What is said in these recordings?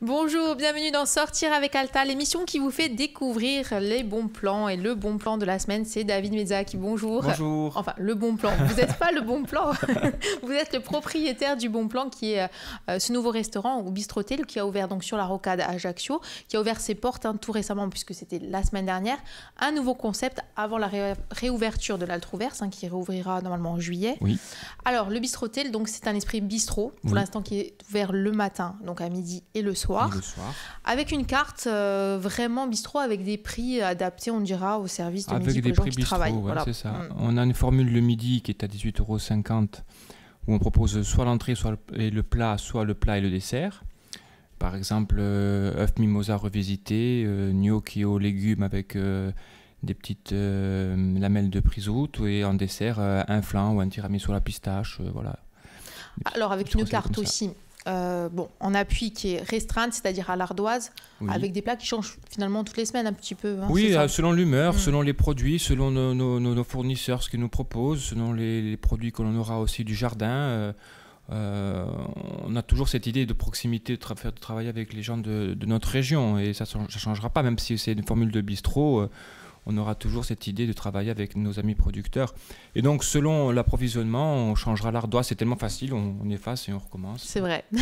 Bonjour, bienvenue dans Sortir avec Alta, l'émission qui vous fait découvrir les bons plans. Et le bon plan de la semaine, c'est David Mezzaki. Bonjour. Bonjour. Enfin, le bon plan. Vous n'êtes pas le bon plan. Vous êtes le propriétaire du bon plan qui est ce nouveau restaurant ou bistrotel qui a ouvert donc sur la Rocade à Ajaccio, qui a ouvert ses portes tout récemment puisque c'était la semaine dernière. Un nouveau concept avant la réouverture de l'Altroverse qui réouvrira normalement en juillet. Oui. Alors, le bistrotel, donc c'est un esprit bistrot pour l'instant qui est ouvert le matin, donc à midi et le soir. Avec une carte vraiment bistrot avec des prix adaptés, on dira, au service de midi pour les gens qui travaillent. Ouais, voilà. C'est ça. On a une formule le midi qui est à 18,50 € où on propose soit l'entrée, soit le plat, soit le plat et le dessert. Par exemple, œuf mimosa revisité, gnocchi aux légumes avec des petites lamelles de prisoute et en dessert, un flan ou un tiramisu à la pistache. Voilà. Alors avec une carte aussi. En appui qui est restreinte, c'est-à-dire à l'ardoise, avec des plats qui changent finalement toutes les semaines un petit peu. Oui, selon l'humeur, selon les produits, selon nos fournisseurs, ce qu'ils nous proposent, selon les produits que l'on aura aussi du jardin. On a toujours cette idée de proximité, de travailler avec les gens de notre région et ça ne changera pas, même si c'est une formule de bistrot. On aura toujours cette idée de travailler avec nos amis producteurs. Et donc, selon l'approvisionnement, on changera l'ardoise. C'est tellement facile, on efface et on recommence. C'est vrai. Ouais.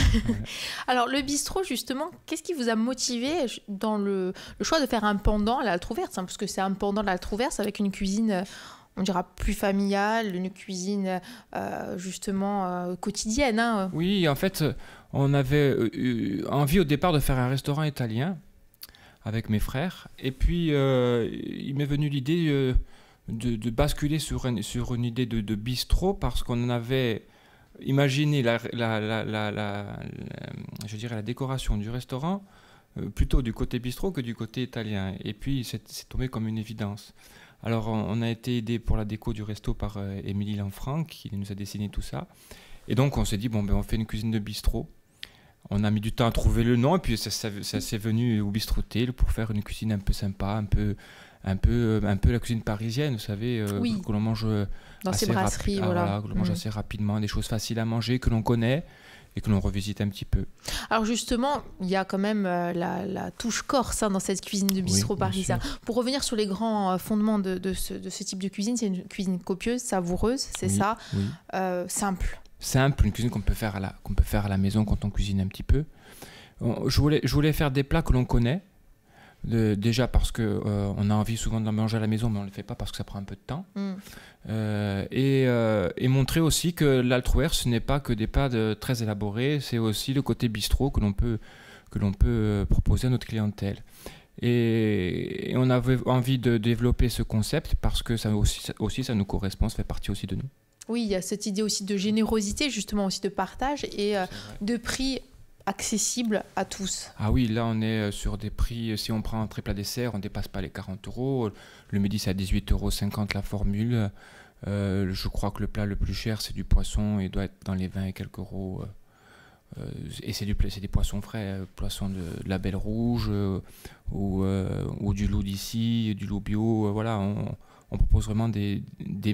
Alors, le bistrot, justement, qu'est-ce qui vous a motivé dans le choix de faire un pendant à l'Altroverse, parce que c'est un pendant de l'Altroverse avec une cuisine, on dira, plus familiale, une cuisine, justement, quotidienne. Oui, en fait, on avait envie au départ de faire un restaurant italien avec mes frères. Et puis, il m'est venu l'idée de basculer sur une idée de bistrot parce qu'on avait imaginé je dirais la décoration du restaurant plutôt du côté bistrot que du côté italien. Et puis, c'est tombé comme une évidence. Alors, on a été aidé pour la déco du resto par Émilie Lanfranc qui nous a dessiné tout ça. Et donc, on s'est dit, on fait une cuisine de bistrot. On a mis du temps à trouver le nom et puis ça s'est venu au bistrotel pour faire une cuisine un peu sympa, un peu la cuisine parisienne, vous savez, que l'on mange dans ces brasseries, que l'on mange assez rapidement, des choses faciles à manger que l'on connaît et que l'on revisite un petit peu. Alors justement, il y a quand même la touche corse dans cette cuisine de bistrot parisien. Pour revenir sur les grands fondements de ce type de cuisine, c'est une cuisine copieuse, savoureuse, c'est ça, simple. Simple, une cuisine qu'on peut faire à la maison quand on cuisine un petit peu. Je voulais faire des plats que l'on connaît, déjà parce qu'on a envie souvent de les manger à la maison, mais on ne le fait pas parce que ça prend un peu de temps. Et montrer aussi que l'Altroverse, ce n'est pas que des plats très élaborés, c'est aussi le côté bistrot que l'on peut proposer à notre clientèle. Et on avait envie de développer ce concept parce que ça nous correspond, ça fait partie aussi de nous. Oui, il y a cette idée aussi de générosité, justement aussi de partage et de prix accessibles à tous. Ah oui, là on est sur des prix, si on prend un plat dessert, on ne dépasse pas les 40 €. Le midi c'est à 18,50 € la formule. Je crois que le plat le plus cher c'est du poisson, il doit être dans les 20 et quelques euros. Et c'est des poissons frais, poissons de la Belle Rouge ou du loup d'ici, du loup bio, voilà. On propose vraiment des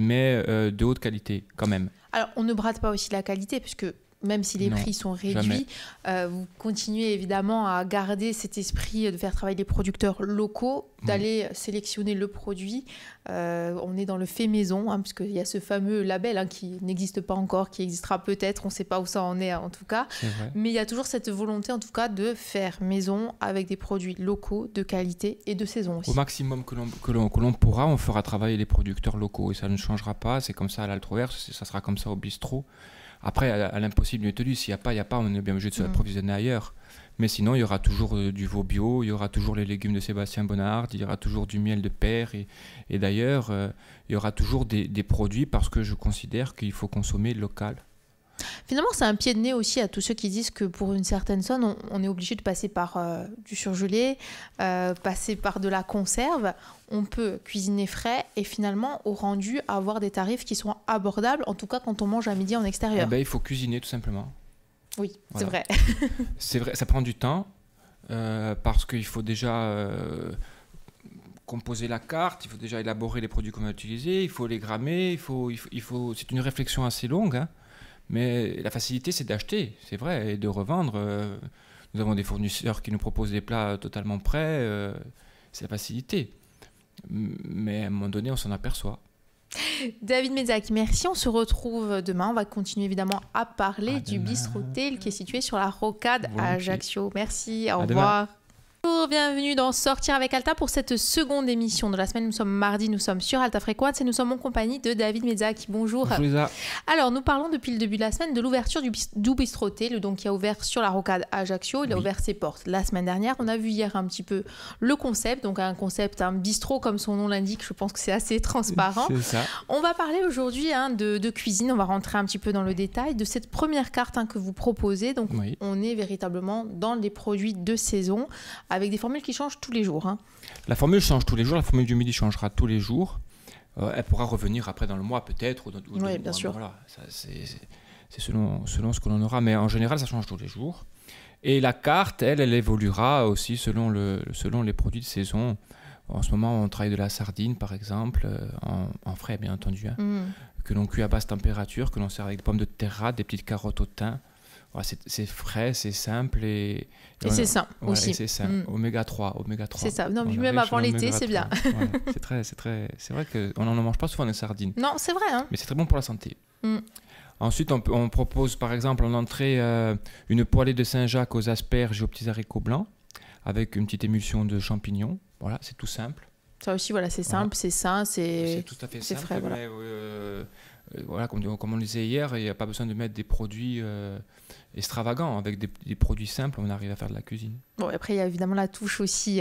mets de haute qualité, quand même. Alors, on ne brade pas aussi la qualité, puisque même si les prix sont réduits, vous continuez évidemment à garder cet esprit de faire travailler les producteurs locaux, d'aller sélectionner le produit. On est dans le fait maison, puisqu'il y a ce fameux label qui n'existe pas encore, qui existera peut-être, on ne sait pas où ça en est en tout cas. Mais il y a toujours cette volonté en tout cas de faire maison avec des produits locaux, de qualité et de saison aussi. Au maximum que l'on pourra, on fera travailler les producteurs locaux et ça ne changera pas. C'est comme ça à l'Altroverse, ça sera comme ça au bistrot. Après, à l'impossible du tenu, s'il n'y a pas, on est bien obligé de se approvisionner ailleurs. Mais sinon, il y aura toujours du veau bio, il y aura toujours les légumes de Sébastien Bonnard, il y aura toujours du miel de Père. Et d'ailleurs, il y aura toujours des produits parce que je considère qu'il faut consommer local. Finalement, c'est un pied de nez aussi à tous ceux qui disent que pour une certaine somme, on est obligé de passer par du surgelé, passer par de la conserve. On peut cuisiner frais et finalement, au rendu, avoir des tarifs qui sont abordables, en tout cas quand on mange à midi en extérieur. Il faut cuisiner tout simplement. Oui, voilà. C'est vrai. C'est vrai, ça prend du temps parce qu'il faut déjà composer la carte, il faut déjà élaborer les produits qu'on va utiliser, il faut les grammer, c'est une réflexion assez longue, Mais la facilité, c'est d'acheter, c'est vrai, et de revendre. Nous avons des fournisseurs qui nous proposent des plats totalement prêts. C'est la facilité. Mais à un moment donné, on s'en aperçoit. David Mezac, merci. On se retrouve demain. On va continuer évidemment à parler du Bistro Tail qui est situé sur la Rocade à Ajaccio. Merci, au revoir. Bonjour, bienvenue dans Sortir avec Alta pour cette seconde émission de la semaine. Nous sommes mardi, nous sommes sur Alta Frequenza et nous sommes en compagnie de David Mezac. Bonjour. Bonjour Lisa. Alors, nous parlons depuis le début de la semaine de l'ouverture du Bistro Tail, donc qui a ouvert sur la Rocade à Ajaccio. Il a ouvert ses portes la semaine dernière. On a vu hier un petit peu le concept, donc un bistrot comme son nom l'indique. Je pense que c'est assez transparent. C'est ça. On va parler aujourd'hui de cuisine. On va rentrer un petit peu dans le détail de cette première carte que vous proposez. Donc, on est véritablement dans les produits de saison, avec des formules qui changent tous les jours. La formule change tous les jours, la formule du midi changera tous les jours. Elle pourra revenir après dans le mois peut-être. Oui, bien sûr. Voilà, c'est selon ce que l'on aura, mais en général ça change tous les jours. Et la carte, elle évoluera aussi selon les produits de saison. En ce moment, on travaille de la sardine par exemple, en frais bien entendu, que l'on cuit à basse température, que l'on sert avec des pommes de terre rades, des petites carottes au thym. Voilà, c'est frais, c'est simple et c'est sain aussi. C'est sain. Oméga 3. C'est ça. Non, même avant l'été, c'est bien. C'est vrai qu'on n'en mange pas souvent des sardines. Non, c'est vrai. Mais c'est très bon pour la santé. Ensuite, on propose par exemple en entrée une poêlée de Saint-Jacques aux asperges et aux petits haricots blancs avec une petite émulsion de champignons. Voilà, c'est tout simple. Ça aussi, voilà, c'est simple, c'est sain, c'est tout à fait simple, frais. Mais, voilà, comme on le disait hier, il n'y a pas besoin de mettre des produits extravagants. Avec des produits simples, on arrive à faire de la cuisine. Bon, après, il y a évidemment la touche aussi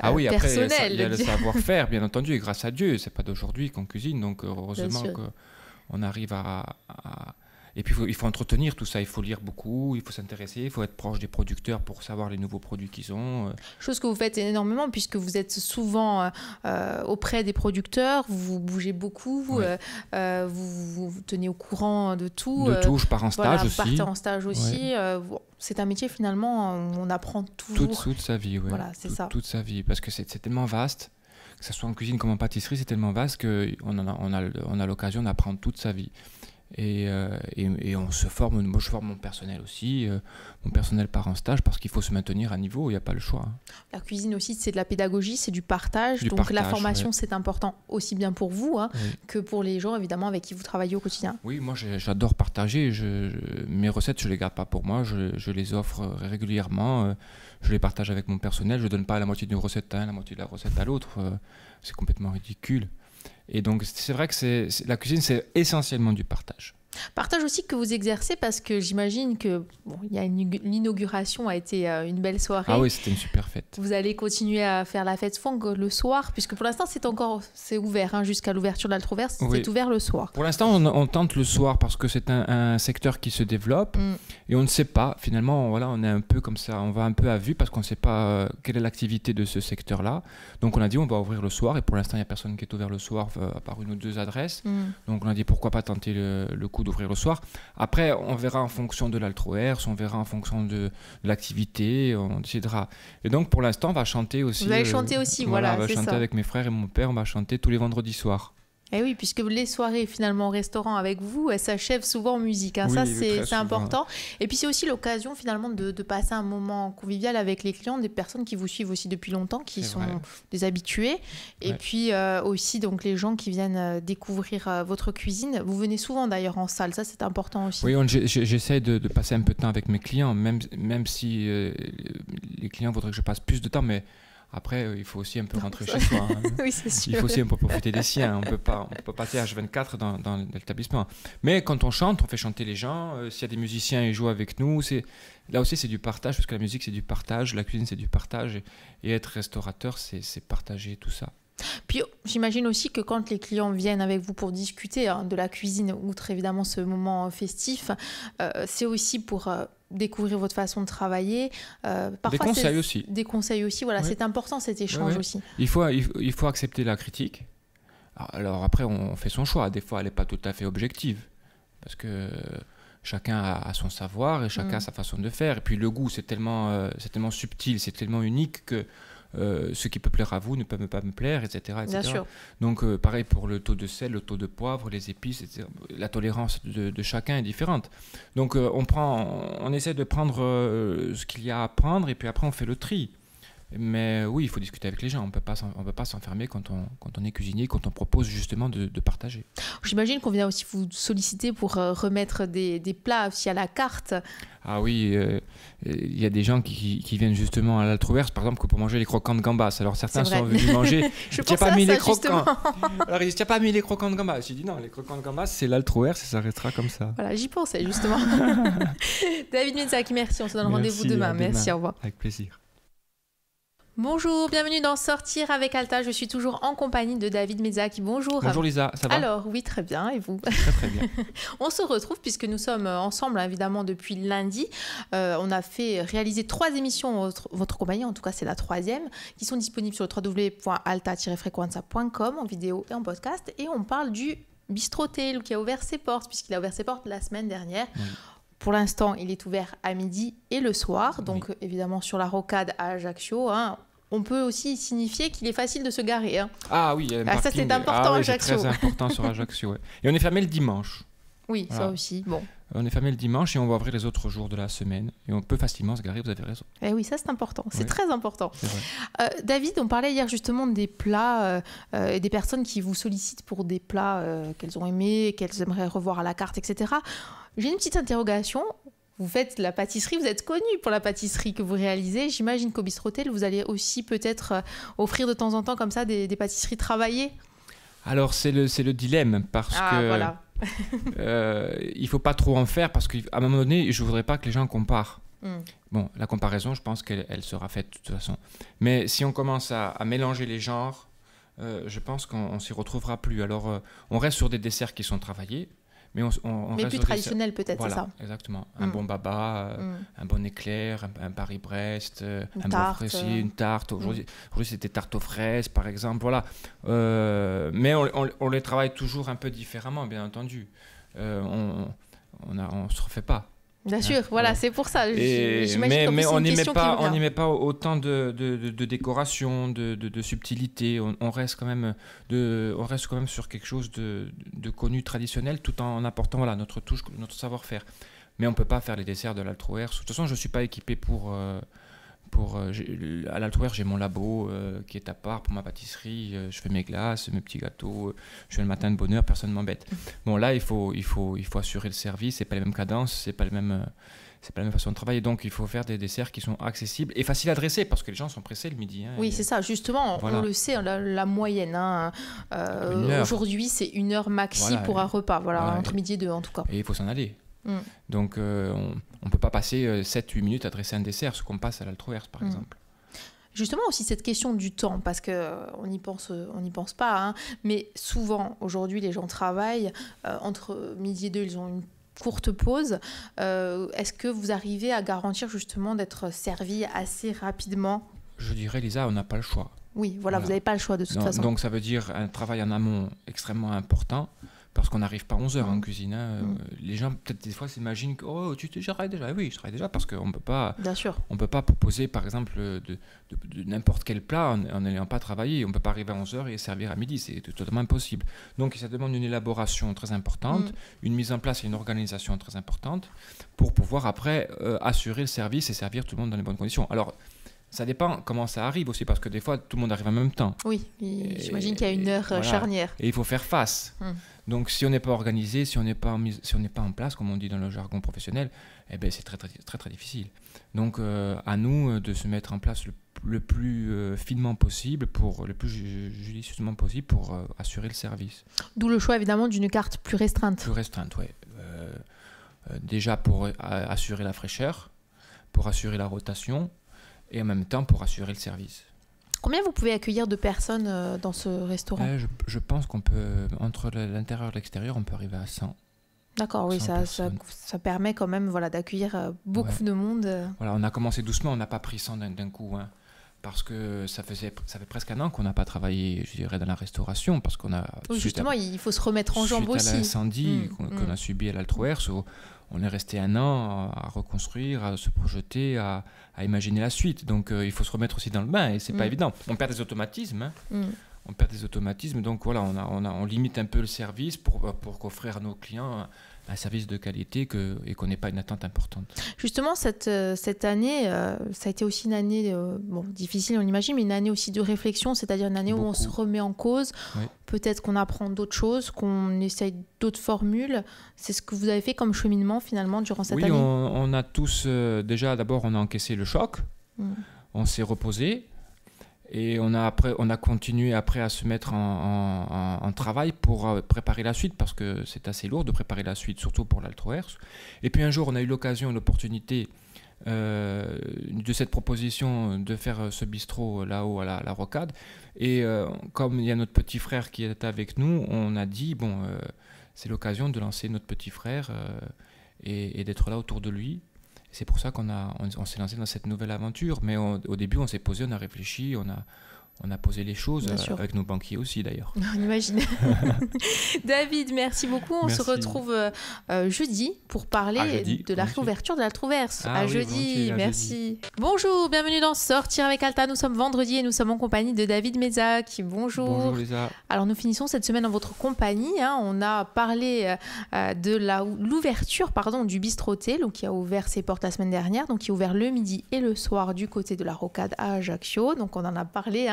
oui, personnelle. Après, il y a le savoir-faire, bien entendu, et grâce à Dieu. C'est pas d'aujourd'hui qu'on cuisine, donc heureusement qu'on arrive à... Et puis, il faut entretenir tout ça. Il faut lire beaucoup, il faut s'intéresser, il faut être proche des producteurs pour savoir les nouveaux produits qu'ils ont. Chose que vous faites énormément puisque vous êtes souvent auprès des producteurs, vous bougez beaucoup, vous tenez au courant de tout. De tout, je pars en stage aussi. Partez en stage aussi. C'est un métier finalement où on apprend toujours. Toute sa vie, oui. Voilà, c'est ça. Toute sa vie, parce que c'est tellement vaste, que ce soit en cuisine comme en pâtisserie, c'est tellement vaste qu'on a l'occasion d'apprendre toute sa vie. Et on se forme, moi je forme mon personnel aussi, mon personnel part en stage parce qu'il faut se maintenir à niveau, il n'y a pas le choix. La cuisine aussi, c'est de la pédagogie, c'est du partage, la formation c'est important aussi bien pour vous que pour les gens évidemment avec qui vous travaillez au quotidien. Oui, moi j'adore partager, mes recettes je ne les garde pas pour moi, je les offre régulièrement, je les partage avec mon personnel, je ne donne pas la moitié d'une recette à un, la moitié de la recette à l'autre, c'est complètement ridicule. Et donc, c'est vrai que la cuisine, c'est essentiellement du partage. Partage aussi que vous exercez parce que j'imagine que l'inauguration a été une belle soirée. Ah oui, c'était une super fête. Vous allez continuer à faire la fête funk le soir, puisque pour l'instant, c'est ouvert jusqu'à l'ouverture de l'Altroverse, c'est ouvert le soir. Pour l'instant, on tente le soir parce que c'est un secteur qui se développe et on ne sait pas. Finalement, voilà, on est un peu comme ça, on va un peu à vue parce qu'on ne sait pas quelle est l'activité de ce secteur-là. Donc, on a dit on va ouvrir le soir et pour l'instant, il n'y a personne qui est ouvert le soir à part une ou deux adresses. Donc, on a dit pourquoi pas tenter le coup d'ouvrir le soir. Après, on verra en fonction de l'Altroverse, on verra en fonction de l'activité, on décidera. Et donc, pour l'instant, on va chanter aussi. Vous allez chanter aussi, voilà, on va chanter avec mes frères et mon père, on va chanter tous les vendredis soirs. Et oui, puisque les soirées finalement au restaurant avec vous, elles s'achèvent souvent en musique. Ça, c'est important. Et puis, c'est aussi l'occasion finalement de passer un moment convivial avec les clients, des personnes qui vous suivent aussi depuis longtemps, qui sont des habitués. Et puis aussi donc, les gens qui viennent découvrir votre cuisine. Vous venez souvent d'ailleurs en salle, ça c'est important aussi. Oui, j'essaie de passer un peu de temps avec mes clients, même si les clients voudraient que je passe plus de temps, mais... Après, il faut aussi un peu rentrer chez soi. Oui, c'est sûr. Il faut aussi un peu profiter des siens. On peut pas passer H24 dans l'établissement. Mais quand on chante, on fait chanter les gens. S'il y a des musiciens, ils jouent avec nous. Là aussi, c'est du partage, parce que la musique, c'est du partage. La cuisine, c'est du partage. Et être restaurateur, c'est partager tout ça. Puis j'imagine aussi que quand les clients viennent avec vous pour discuter de la cuisine, outre évidemment ce moment festif, c'est aussi pour découvrir votre façon de travailler. Parfois, des conseils aussi. Des conseils aussi, voilà, c'est important cet échange aussi. Il faut accepter la critique. Alors après, on fait son choix. Des fois, elle n'est pas tout à fait objective. Parce que chacun a son savoir et chacun a sa façon de faire. Et puis le goût, c'est tellement subtil, c'est tellement unique que ce qui peut plaire à vous ne peut pas me plaire, etc. Bien sûr. Donc pareil pour le taux de sel, le taux de poivre, les épices, etc. La tolérance de chacun est différente. Donc on essaie de prendre ce qu'il y a à prendre et puis après on fait le tri. Mais oui, il faut discuter avec les gens. On peut pas s'enfermer quand on est cuisinier, quand on propose justement de partager. J'imagine qu'on vient aussi vous solliciter pour remettre des plats aussi à la carte. Ah oui, il y a des gens qui viennent justement à l'Altrouers, par exemple, pour manger les croquants de gambas. Alors certains sont venus manger. Je pensais pas mis les croquants. Alors ils disent, tu n'as pas mis les croquants de gambas. J'ai dit non, les croquants de gambas, c'est l'Altrouers et ça restera comme ça. Voilà, j'y pensais justement. David Mezzaki, merci. On se donne rendez-vous demain. Merci, au revoir. Avec plaisir. Bonjour, bienvenue dans Sortir avec Alta. Je suis toujours en compagnie de David Mezzaki. Bonjour. Bonjour Lisa, ça va? Alors oui, très bien. Et vous? Très bien. On se retrouve puisque nous sommes ensemble évidemment depuis lundi. On a fait réaliser 3 émissions votre compagnie, en tout cas c'est la 3e, qui sont disponibles sur le www.alta-frequenza.com en vidéo et en podcast. Et on parle du Bistro Tail qui a ouvert ses portes, puisqu'il a ouvert ses portes la semaine dernière. Oui. Pour l'instant, il est ouvert à midi et le soir, donc oui. Évidemment sur la rocade à Ajaccio. On peut aussi signifier qu'il est facile de se garer. Ah oui, ça c'est important à Ajaccio. C'est très important sur Ajaccio. Ouais. Et on est fermé le dimanche. Oui, voilà. Ça aussi. Bon. On est fermé le dimanche et on va ouvrir les autres jours de la semaine. Et on peut facilement se garer, vous avez raison. Eh oui, ça c'est important, c'est très important. David, on parlait hier justement des plats et des personnes qui vous sollicitent pour des plats qu'elles ont aimés, qu'elles aimeraient revoir à la carte, etc. J'ai une petite interrogation. Vous faites la pâtisserie, vous êtes connu pour la pâtisserie que vous réalisez. J'imagine qu'au Bistro Tail, vous allez aussi peut-être offrir de temps en temps comme ça des pâtisseries travaillées. Alors c'est le dilemme parce que voilà. Il faut pas trop en faire parce qu'à un moment donné, je voudrais pas que les gens comparent. Bon, la comparaison, je pense qu'elle sera faite de toute façon. Mais si on commence à mélanger les genres, je pense qu'on s'y retrouvera plus. Alors on reste sur des desserts qui sont travaillés. Mais plus traditionnel peut-être, voilà, c'est ça. Exactement. Un bon baba, un bon éclair, un Paris-Brest, un bon fraisier, une tarte. Aujourd'hui, c'était tarte aux fraises, par exemple. Voilà. Mais on les travaille toujours un peu différemment, bien entendu. On ne se refait pas. Bien sûr, voilà, c'est pour ça. Mais on n'y met pas autant de décoration, de subtilité. On reste quand même sur quelque chose de connu, traditionnel, tout en apportant notre touche, notre savoir-faire. Mais on ne peut pas faire les desserts de l'Altrouers. De toute façon, je ne suis pas équipé pour à l'Altrouers, j'ai mon labo qui est à part pour ma pâtisserie. Je fais mes glaces, mes petits gâteaux. Je fais le matin de bonne heure, personne ne m'embête. Bon, là, il faut assurer le service. C'est pas les mêmes cadences, c'est pas la même façon de travailler. Donc, il faut faire des desserts qui sont accessibles et faciles à dresser parce que les gens sont pressés le midi. Oui, c'est ça. Justement, voilà. On le sait, la moyenne. Aujourd'hui, c'est 1 heure maxi pour un repas. Voilà, entre midi et 2 en tout cas. Et il faut s'en aller. Donc, on ne peut pas passer 7-8 minutes à dresser un dessert, ce qu'on passe à l'Altrouers, par exemple. Justement, aussi cette question du temps, parce qu'on n'y pense pas, mais souvent, aujourd'hui, les gens travaillent. Entre midi et 2, ils ont une courte pause. Est-ce que vous arrivez à garantir justement d'être servi assez rapidement ? Je dirais, Lisa, on n'a pas le choix. Oui, voilà. Vous n'avez pas le choix de toute façon. Donc, ça veut dire un travail en amont extrêmement important. Parce qu'on n'arrive pas à 11h en cuisine. Les gens, peut-être des fois, s'imaginent que je travaille déjà. Oui, je travaille déjà parce qu'on ne peut pas proposer, par exemple, de n'importe quel plat en n'ayant pas travaillé. On ne peut pas arriver à 11h et servir à midi. C'est totalement impossible. Donc, ça demande une élaboration très importante, une mise en place et une organisation très importante pour pouvoir, après, assurer le service et servir tout le monde dans les bonnes conditions. Alors, ça dépend comment ça arrive aussi, parce que des fois, tout le monde arrive en même temps. Oui, j'imagine qu'il y a une heure charnière. Et il faut faire face. Donc, si on n'est pas organisé, si on n'est pas en place, comme on dit dans le jargon professionnel, c'est très, très, très, très difficile. Donc, à nous de se mettre en place le plus finement possible, le plus judicieusement possible pour assurer le service. D'où le choix, évidemment, d'une carte plus restreinte. Plus restreinte, oui. Déjà pour assurer la fraîcheur, pour assurer la rotation, et en même temps pour assurer le service. Combien vous pouvez accueillir de personnes dans ce restaurant ? Je pense qu'on peut, entre l'intérieur et l'extérieur, on peut arriver à 100. D'accord, oui, ça permet quand même d'accueillir beaucoup de monde. Voilà, on a commencé doucement, on n'a pas pris 100 d'un coup, parce que ça fait presque un an qu'on n'a pas travaillé, je dirais, dans la restauration, parce qu'on a... Oui, justement, il faut se remettre en jambe aussi. Suite à l'incendie qu'on a subi à l'Altrouers, on est resté un an à reconstruire, à se projeter, à imaginer la suite. Donc il faut se remettre aussi dans le bain, et c'est pas évident. On perd des automatismes, on perd des automatismes, donc voilà, on limite un peu le service pour offrir à nos clients un service de qualité et qu'on n'ait pas une attente importante. Justement, cette année, ça a été aussi une année difficile, on l'imagine, mais une année aussi de réflexion, c'est-à-dire une année où on se remet en cause. Oui. Peut-être qu'on apprend d'autres choses, qu'on essaye d'autres formules. C'est ce que vous avez fait comme cheminement finalement durant cette année? Oui, on a tous, déjà d'abord on a encaissé le choc, on s'est reposé. Et on a continué après à se mettre en travail pour préparer la suite, parce que c'est assez lourd de préparer la suite, surtout pour l'Altrouers. Et puis un jour, on a eu l'occasion, l'opportunité de cette proposition de faire ce bistrot là-haut à la Rocade. Et comme il y a notre petit frère qui est avec nous, on a dit, c'est l'occasion de lancer notre petit frère et d'être là autour de lui. C'est pour ça qu'on s'est lancé dans cette nouvelle aventure. Mais au début, on s'est posé, on a réfléchi, on a posé les choses avec nos banquiers aussi d'ailleurs. On imagine. David, merci beaucoup. On se retrouve jeudi pour parler de la réouverture de l'Altrouers. À jeudi, merci. Bonjour, bienvenue dans Sortir avec Alta. Nous sommes vendredi et nous sommes en compagnie de David Mézac. Bonjour. Bonjour Lisa. Alors nous finissons cette semaine en votre compagnie. On a parlé de l'ouverture du Bistroté, qui a ouvert ses portes la semaine dernière, donc qui a ouvert le midi et le soir du côté de la Rocade à Ajaccio. Donc on en a parlé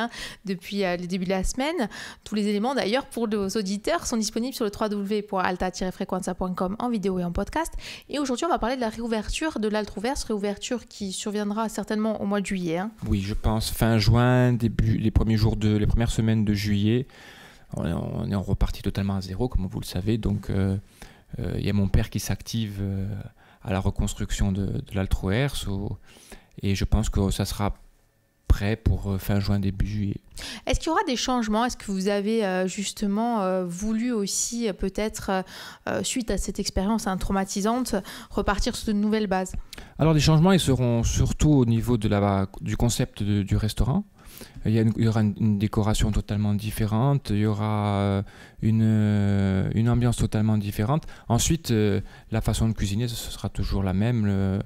depuis le début de la semaine. Tous les éléments d'ailleurs pour nos auditeurs sont disponibles sur le www.alta-frequenza.com en vidéo et en podcast. Et aujourd'hui on va parler de la réouverture de l'Altrouers, réouverture qui surviendra certainement au mois de juillet. Oui, je pense fin juin, les premières semaines de juillet. On est reparti totalement à zéro, comme vous le savez. Donc il y a mon père qui s'active à la reconstruction de l'Altrouers, et je pense que ça sera prêt pour fin juin, début juillet. Est-ce qu'il y aura des changements? Est-ce que vous avez justement voulu aussi peut-être, suite à cette expérience traumatisante, repartir sur de nouvelles bases? Alors les changements, ils seront surtout au niveau du concept du restaurant. Il y aura une décoration totalement différente, il y aura une ambiance totalement différente. Ensuite, la façon de cuisiner, ce sera toujours la même,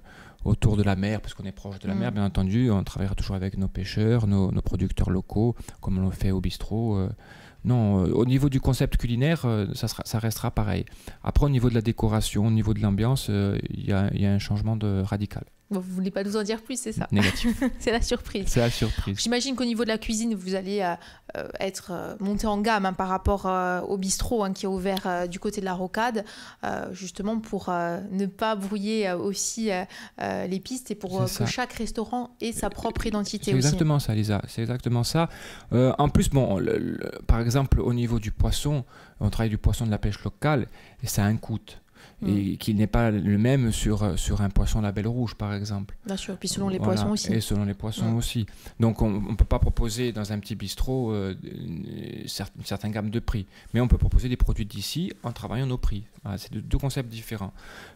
autour de la mer, parce qu'on est proche de la mer, bien entendu. On travaillera toujours avec nos pêcheurs, nos producteurs locaux, comme on le fait au bistrot. Non, au niveau du concept culinaire, ça restera pareil. Après, au niveau de la décoration, au niveau de l'ambiance, il y a un changement radical. Bon, vous ne voulez pas nous en dire plus, c'est ça? Négatif. C'est la surprise. C'est la surprise. J'imagine qu'au niveau de la cuisine, vous allez être monté en gamme par rapport au bistrot qui est ouvert du côté de la Rocade, justement pour ne pas brouiller aussi les pistes et pour que chaque restaurant ait sa propre identité aussi. C'est exactement ça, Lisa. C'est exactement ça. En plus, par exemple, au niveau du poisson, on travaille du poisson de la pêche locale et ça a un coût. Et qu'il n'est pas le même sur un poisson label rouge, par exemple. Bien sûr, puis selon les poissons aussi. Et selon les poissons aussi. Donc, on ne peut pas proposer dans un petit bistrot une certaine gamme de prix. Mais on peut proposer des produits d'ici en travaillant nos prix. Voilà, c'est deux concepts différents.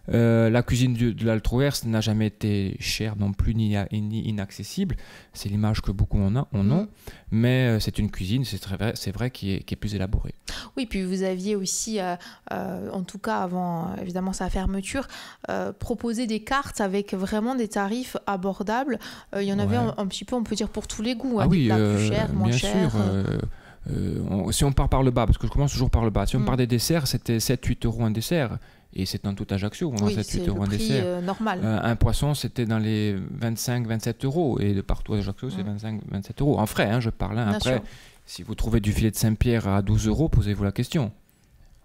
La cuisine de l'Altrouers n'a jamais été chère non plus, ni inaccessible. C'est l'image que beaucoup en ont. Mais c'est une cuisine, c'est vrai, qui est plus élaborée. Oui, puis vous aviez aussi, en tout cas avant évidemment sa fermeture, proposé des cartes avec vraiment des tarifs abordables. Il y en avait un petit peu, on peut dire, pour tous les goûts. Oui, plus cher, moins bien cher. Sûr. Si on part par le bas, parce que je commence toujours par le bas, si on part des desserts, c'était 7-8 € un dessert. Et c'est dans tout Ajaccio, on vend 7-8 € un dessert. Normal. Un poisson, c'était dans les 25-27 €. Et de partout à Ajaccio, c'est 25-27 €. En frais, je parle. Après, si vous trouvez du filet de Saint-Pierre à 12 € posez-vous la question.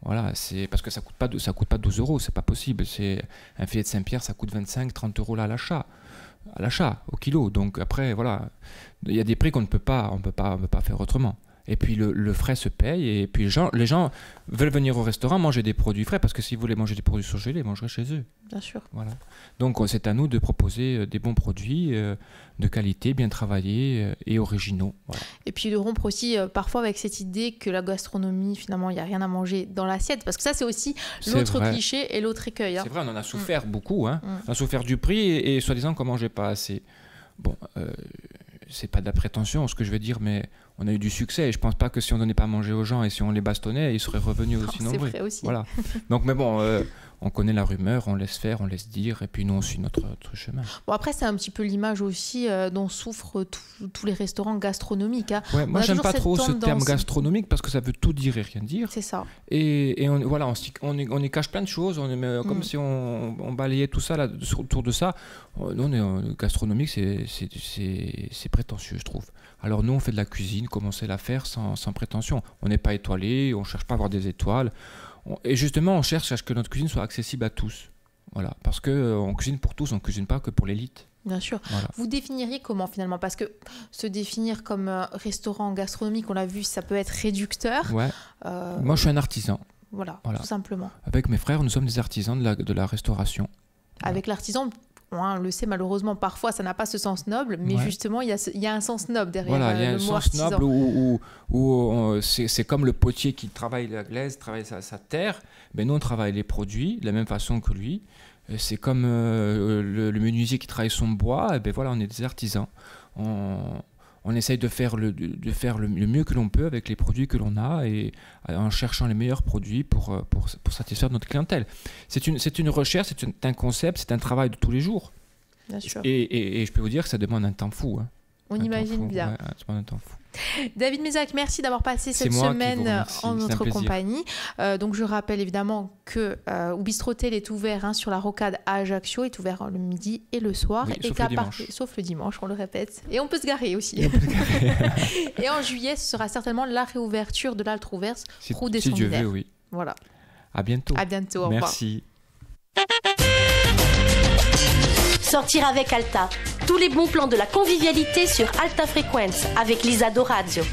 Voilà, c'est parce que ça coûte pas 12 €, c'est pas possible. C'est un filet de Saint-Pierre, ça coûte 25-30 € là à l'achat, au kilo. Donc après, voilà, il y a des prix qu'on ne peut pas faire autrement. Et puis le frais se paye, et puis les gens veulent venir au restaurant manger des produits frais, parce que si vous voulez manger des produits surgelés, ils mangeraient chez eux. Bien sûr. Voilà. Donc c'est à nous de proposer des bons produits de qualité, bien travaillés et originaux. Voilà. Et puis de rompre aussi parfois avec cette idée que la gastronomie, finalement, il n'y a rien à manger dans l'assiette, parce que ça c'est aussi l'autre cliché et l'autre écueil. C'est vrai, on en a souffert beaucoup. On a souffert du prix et soi-disant qu'on ne mangeait pas assez. Bon, c'est pas de la prétention ce que je veux dire, mais on a eu du succès. Et je pense pas que si on donnait pas à manger aux gens et si on les bastonnait, ils seraient revenus aussi nombreux. C'est vrai aussi. Voilà. Donc, mais bon, on connaît la rumeur, on laisse faire, on laisse dire, et puis nous on suit notre chemin. Bon, après c'est un petit peu l'image aussi dont souffrent tous les restaurants gastronomiques. Hein. Ouais, moi j'aime pas trop ce terme gastronomique parce que ça veut tout dire et rien dire. C'est ça. Et on y cache plein de choses. On est comme si on balayait tout ça là, autour de ça. Nous, gastronomique, c'est prétentieux, je trouve. Alors nous, on fait de la cuisine, comme on sait la faire, sans prétention. On n'est pas étoilé, on cherche pas à avoir des étoiles. Et justement, on cherche à ce que notre cuisine soit accessible à tous. Voilà, parce qu'on cuisine pour tous, on ne cuisine pas que pour l'élite. Bien sûr. Voilà. Vous définiriez comment finalement? Parce que se définir comme restaurant gastronomique, on l'a vu, ça peut être réducteur. Ouais. Moi, je suis un artisan. Voilà, tout simplement. Avec mes frères, nous sommes des artisans de la restauration. Avec l'artisan, on le sait malheureusement, parfois ça n'a pas ce sens noble, mais justement il y a un sens noble derrière le mot artisan. Voilà, il y a un sens noble où c'est comme le potier qui travaille la glaise, travaille sa terre, mais nous on travaille les produits de la même façon que lui. C'est comme le menuisier qui travaille son bois, et ben voilà, on est des artisans. On essaye de faire le mieux que l'on peut avec les produits que l'on a et en cherchant les meilleurs produits pour satisfaire notre clientèle. C'est une recherche, c'est un concept, c'est un travail de tous les jours. Bien sûr. Et je peux vous dire que ça demande un temps fou. Hein. On imagine bien. Ouais, ça demande un temps fou. David Mézac, merci d'avoir passé cette semaine en notre compagnie. Donc je rappelle évidemment que Ubistrotel est ouvert sur la Rocade à Ajaccio, est ouvert le midi et le soir. Sauf le dimanche, on le répète. Et on peut se garer aussi. Et en juillet, ce sera certainement la réouverture de l'Altroverse, route des Sanguinaires. Si Dieu veut, oui. Voilà. À bientôt. À bientôt, au revoir. Merci. Sortir avec Alta. Tous les bons plans de la convivialité sur Alta Frequenza avec Lisa Dorazio.